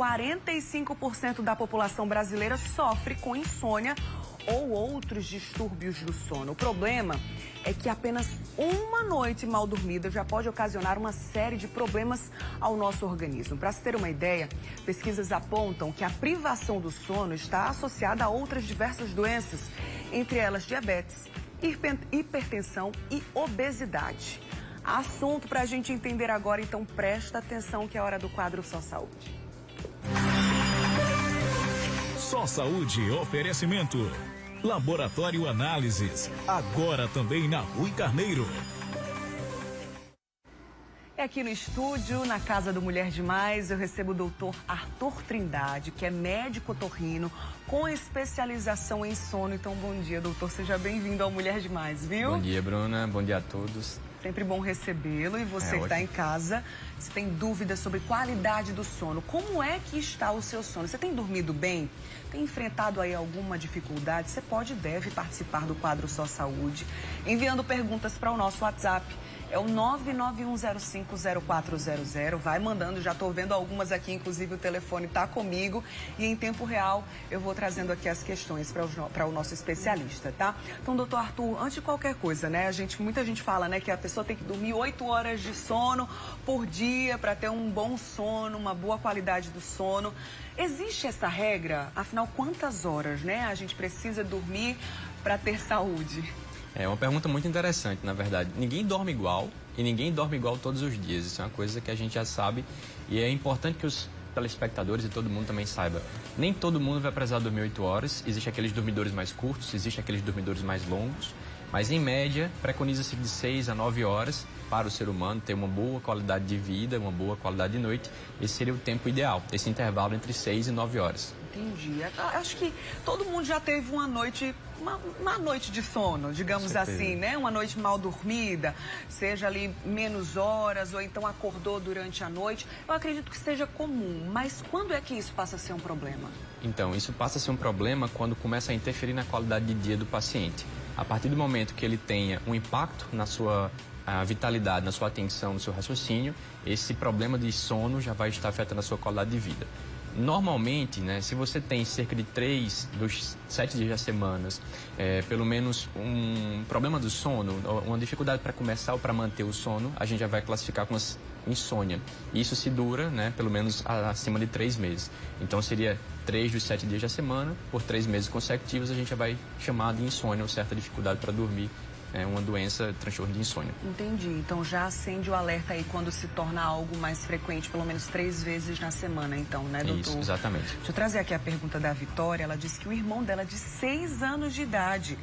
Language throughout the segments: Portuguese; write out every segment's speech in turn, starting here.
45% da população brasileira sofre com insônia ou outros distúrbios do sono. O problema é que apenas uma noite mal dormida já pode ocasionar uma série de problemas ao nosso organismo. Para se ter uma ideia, pesquisas apontam que a privação do sono está associada a outras diversas doenças, entre elas diabetes, hipertensão e obesidade. Assunto para a gente entender agora, então presta atenção que é hora do quadro Só Saúde. Só Saúde, oferecimento. Laboratório Análises, agora também na Rui Carneiro. É aqui no estúdio, na Casa do Mulher Demais, eu recebo o doutor Arthur Trindade, que é médico otorrino com especialização em sono. Então, bom dia, doutor. Seja bem-vindo ao Mulher Demais, viu? Bom dia, Bruna. Bom dia a todos. Sempre bom recebê-lo. E você que está em casa, se tem dúvidas sobre qualidade do sono, como é que está o seu sono? Você tem dormido bem? Tem enfrentado aí alguma dificuldade? Você pode e deve participar do quadro Só Saúde, enviando perguntas para o nosso WhatsApp. É o 991050400. Vai mandando, já estou vendo algumas aqui, inclusive o telefone está comigo. E em tempo real eu vou trazendo aqui as questões para o nosso especialista, tá? Então, doutor Arthur, antes de qualquer coisa, né? Muita gente fala, né, que a pessoa tem que dormir 8 horas de sono por dia para ter um bom sono, uma boa qualidade do sono. Existe essa regra? Afinal, quantas horas, né, a gente precisa dormir para ter saúde? É uma pergunta muito interessante, na verdade. Ninguém dorme igual e ninguém dorme igual todos os dias. Isso é uma coisa que a gente já sabe e é importante que os telespectadores e todo mundo também saiba. Nem todo mundo vai precisar dormir 8 horas. Existem aqueles dormidores mais curtos, existem aqueles dormidores mais longos. Mas, em média, preconiza-se de 6 a 9 horas para o ser humano ter uma boa qualidade de vida, uma boa qualidade de noite. Esse seria o tempo ideal, esse intervalo entre 6 e 9 horas. Entendi. Acho que todo mundo já teve uma noite de sono, digamos assim, né? Uma noite mal dormida, seja ali menos horas ou então acordou durante a noite. Eu acredito que seja comum, mas quando é que isso passa a ser um problema? Então, isso passa a ser um problema quando começa a interferir na qualidade de dia do paciente. A partir do momento que ele tenha um impacto na sua vitalidade, na sua atenção, no seu raciocínio, esse problema de sono já vai estar afetando a sua qualidade de vida. Normalmente, né, se você tem cerca de 3 dos 7 dias da semana, pelo menos um problema do sono, uma dificuldade para começar ou para manter o sono, a gente já vai classificar com insônia. Isso se dura, né, pelo menos acima de 3 meses. Então, seria 3 dos 7 dias da semana, por 3 meses consecutivos, a gente já vai chamar de insônia ou certa dificuldade para dormir. É uma doença, transtorno de insônia. Entendi. Então já acende o alerta aí quando se torna algo mais frequente, pelo menos 3 vezes na semana, então, né, doutor? Isso, exatamente. Deixa eu trazer aqui a pergunta da Vitória. Ela disse que o irmão dela, de 6 anos de idade,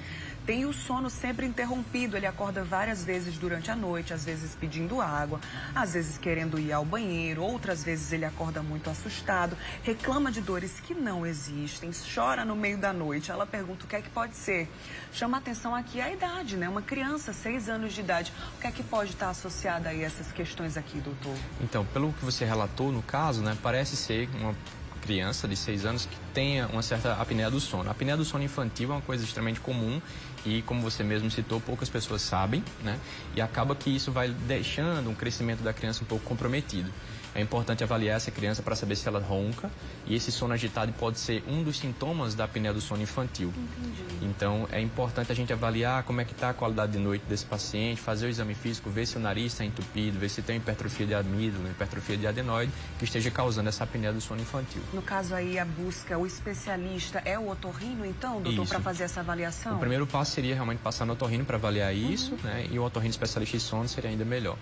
tem o sono sempre interrompido. Ele acorda várias vezes durante a noite, às vezes pedindo água, às vezes querendo ir ao banheiro, outras vezes ele acorda muito assustado, reclama de dores que não existem, chora no meio da noite. Ela pergunta o que é que pode ser. Chama atenção aqui a idade, né? Uma criança, 6 anos de idade. O que é que pode estar associado aí a essas questões aqui, doutor? Então, pelo que você relatou no caso, né, parece ser uma criança de 6 anos que tenha uma certa apneia do sono. A apneia do sono infantil é uma coisa extremamente comum e, como você mesmo citou, poucas pessoas sabem, né? E acaba que isso vai deixando um crescimento da criança um pouco comprometido. É importante avaliar essa criança para saber se ela ronca e esse sono agitado pode ser um dos sintomas da apneia do sono infantil. Entendi. Então, é importante a gente avaliar como é que está a qualidade de noite desse paciente, fazer o exame físico, ver se o nariz está entupido, ver se tem hipertrofia de amígdala, hipertrofia de adenoide, que esteja causando essa apneia do sono infantil. No caso aí, a busca, o especialista é o otorrino, então, doutor, para fazer essa avaliação? O primeiro passo seria realmente passar no otorrino para avaliar isso, né? E o otorrino especialista em sono seria ainda melhor.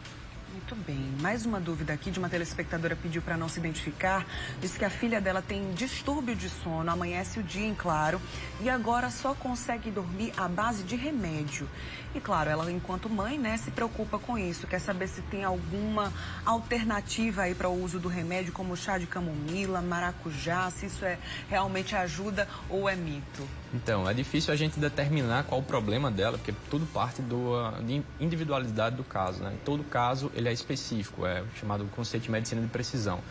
Muito bem. Mais uma dúvida aqui de uma telespectadora, pediu para não se identificar. Diz que a filha dela tem distúrbio de sono, amanhece o dia em claro e agora só consegue dormir à base de remédio. E claro, ela, enquanto mãe, né, se preocupa com isso. Quer saber se tem alguma alternativa aí para o uso do remédio, como chá de camomila, maracujá, se isso realmente ajuda ou é mito? Então, é difícil a gente determinar qual o problema dela, porque tudo parte de individualidade do caso, né? Todo caso, ele é específico, é chamado conceito de medicina de precisão.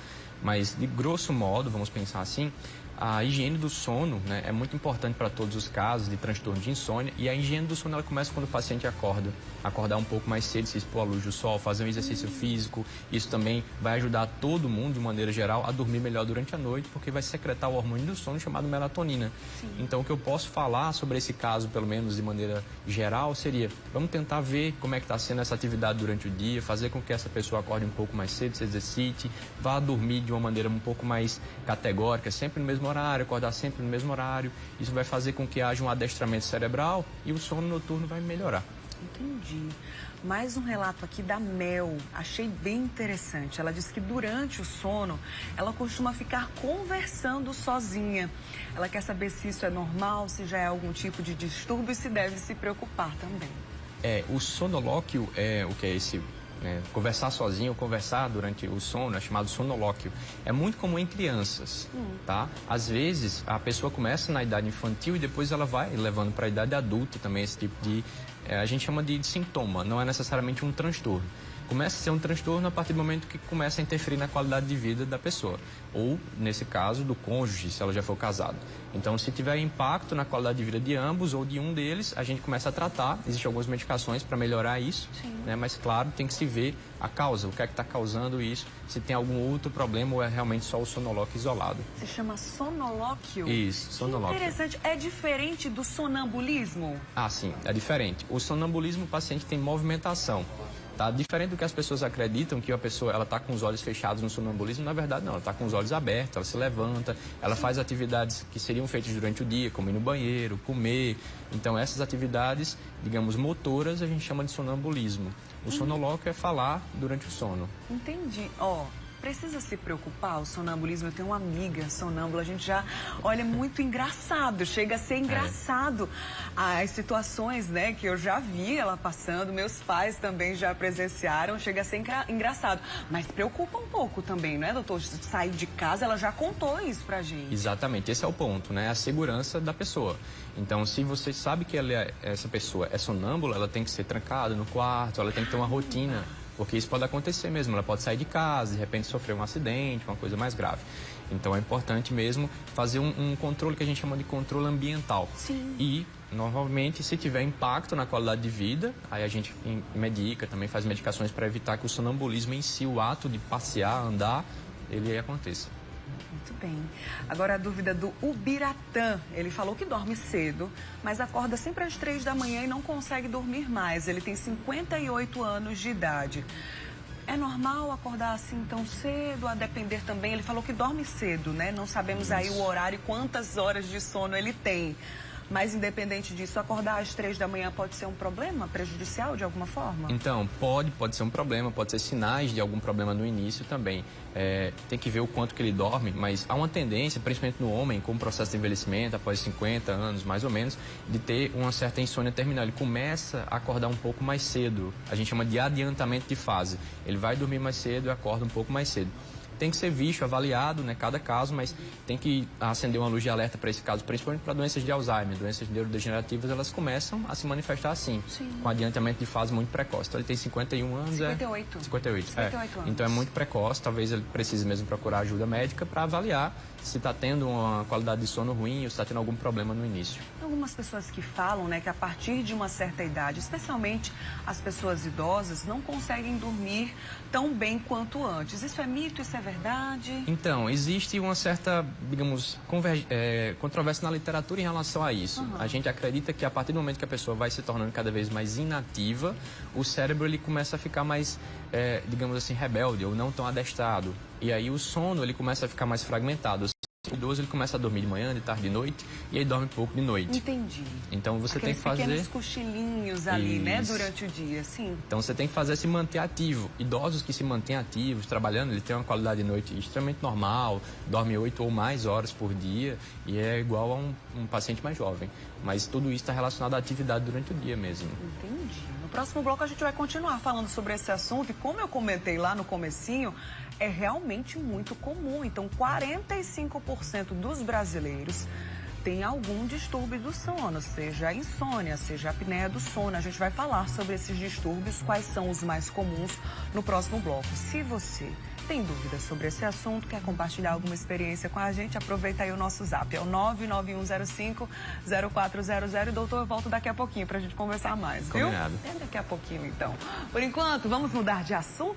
Mas, de grosso modo, vamos pensar assim, a higiene do sono, né, é muito importante para todos os casos de transtorno de insônia, e a higiene do sono ela começa quando o paciente acordar um pouco mais cedo, se expor à luz do sol, fazer um exercício físico. Isso também vai ajudar todo mundo, de maneira geral, a dormir melhor durante a noite, porque vai secretar o hormônio do sono chamado melatonina. Sim. Então, o que eu posso falar sobre esse caso, pelo menos de maneira geral, seria, vamos tentar ver como é que está sendo essa atividade durante o dia, fazer com que essa pessoa acorde um pouco mais cedo, se exercite, vá dormir de uma maneira um pouco mais categórica, sempre no mesmo horário, acordar sempre no mesmo horário. Isso vai fazer com que haja um adestramento cerebral e o sono noturno vai melhorar. Entendi. Mais um relato aqui da Mel. Achei bem interessante. Ela disse que durante o sono, ela costuma ficar conversando sozinha. Ela quer saber se isso é normal, se já é algum tipo de distúrbio e se deve se preocupar também. O sonolóquio é o que é esse... conversar sozinho ou conversar durante o sono é chamado sonolóquio. É muito comum em crianças, tá? Às vezes, a pessoa começa na idade infantil e depois ela vai levando para a idade adulta também esse tipo de... a gente chama de sintoma, não é necessariamente um transtorno. Começa a ser um transtorno a partir do momento que começa a interferir na qualidade de vida da pessoa. Ou, nesse caso, do cônjuge, se ela já for casada. Então, se tiver impacto na qualidade de vida de ambos ou de um deles, a gente começa a tratar. Existem algumas medicações para melhorar isso, né? Mas, claro, tem que se ver a causa, o que é que está causando isso, se tem algum outro problema ou é realmente só o sonolóquio isolado. Se chama sonolóquio? Isso, sonolóquio. Interessante. É diferente do sonambulismo? Ah, sim, é diferente. O sonambulismo, o paciente tem movimentação. Tá? Diferente do que as pessoas acreditam, que a pessoa ela está com os olhos fechados no sonambulismo, na verdade não, ela está com os olhos abertos, ela se levanta, ela faz atividades que seriam feitas durante o dia, como ir no banheiro, comer. Então essas atividades, digamos, motoras, a gente chama de sonambulismo. O sonolóquio é falar durante o sono. Entendi. Precisa se preocupar o sonambulismo? Eu tenho uma amiga sonâmbula, a gente já olha muito engraçado, chega a ser engraçado. As situações, né, que eu já vi ela passando, meus pais também já presenciaram, chega a ser engraçado. Mas preocupa um pouco também, não é, doutor? Sair de casa, ela já contou isso pra gente. Exatamente, esse é o ponto, né? A segurança da pessoa. Então, se você sabe que essa pessoa é sonâmbula, ela tem que ser trancada no quarto, ela tem que ter uma rotina. Porque isso pode acontecer mesmo, ela pode sair de casa, de repente sofrer um acidente, uma coisa mais grave. Então é importante mesmo fazer um controle que a gente chama de controle ambiental. Sim. E, normalmente, se tiver impacto na qualidade de vida, aí a gente medica, também faz medicações para evitar que o sonambulismo em si, o ato de passear, andar, ele aconteça. Muito bem. Agora a dúvida do Ubiratã. Ele falou que dorme cedo, mas acorda sempre às 3 da manhã e não consegue dormir mais. Ele tem 58 anos de idade. É normal acordar assim tão cedo? A depender também. Ele falou que dorme cedo, né? Não sabemos aí o horário e quantas horas de sono ele tem. Mas, independente disso, acordar às 3 da manhã pode ser um problema prejudicial de alguma forma? Então, pode ser um problema, pode ser sinais de algum problema no início também. Tem que ver o quanto que ele dorme, mas há uma tendência, principalmente no homem, com o processo de envelhecimento, após 50 anos, mais ou menos, de ter uma certa insônia terminal. Ele começa a acordar um pouco mais cedo, a gente chama de adiantamento de fase. Ele vai dormir mais cedo e acorda um pouco mais cedo. Tem que ser visto, avaliado, né, cada caso, mas tem que acender uma luz de alerta para esse caso, principalmente para doenças de Alzheimer, doenças neurodegenerativas, elas começam a se manifestar assim, com adiantamento de fase muito precoce. Então ele tem 51 anos, 58. 58 anos. Então é muito precoce, talvez ele precise mesmo procurar ajuda médica para avaliar se está tendo uma qualidade de sono ruim ou se está tendo algum problema no início. Algumas pessoas que falam, né, que a partir de uma certa idade, especialmente as pessoas idosas, não conseguem dormir tão bem quanto antes. Isso é mito? Isso é verdade? Então, existe uma certa, digamos, controvérsia na literatura em relação a isso. A gente acredita que a partir do momento que a pessoa vai se tornando cada vez mais inativa, o cérebro ele começa a ficar mais, digamos assim, rebelde ou não tão adestrado. E aí o sono ele começa a ficar mais fragmentado. O idoso ele começa a dormir de manhã, de tarde, de noite, e aí dorme pouco de noite. Entendi. Então você tem que fazer pequenos cochilinhos ali, isso, né, durante o dia, sim. Então você tem que fazer se manter ativo. Idosos que se mantêm ativos, trabalhando, ele tem uma qualidade de noite extremamente normal, dorme 8 ou mais horas por dia e é igual a um paciente mais jovem. Mas tudo isso está relacionado à atividade durante o dia mesmo. Entendi. No próximo bloco a gente vai continuar falando sobre esse assunto e como eu comentei lá no comecinho, é realmente muito comum. Então, 45% dos brasileiros têm algum distúrbio do sono, seja a insônia, seja a apneia do sono. A gente vai falar sobre esses distúrbios, quais são os mais comuns no próximo bloco. Se você tem dúvidas sobre esse assunto, quer compartilhar alguma experiência com a gente, aproveita aí o nosso zap, é o 991050400. Doutor, eu volto daqui a pouquinho pra gente conversar mais, viu? Combinado. Até daqui a pouquinho, então. Por enquanto, vamos mudar de assunto?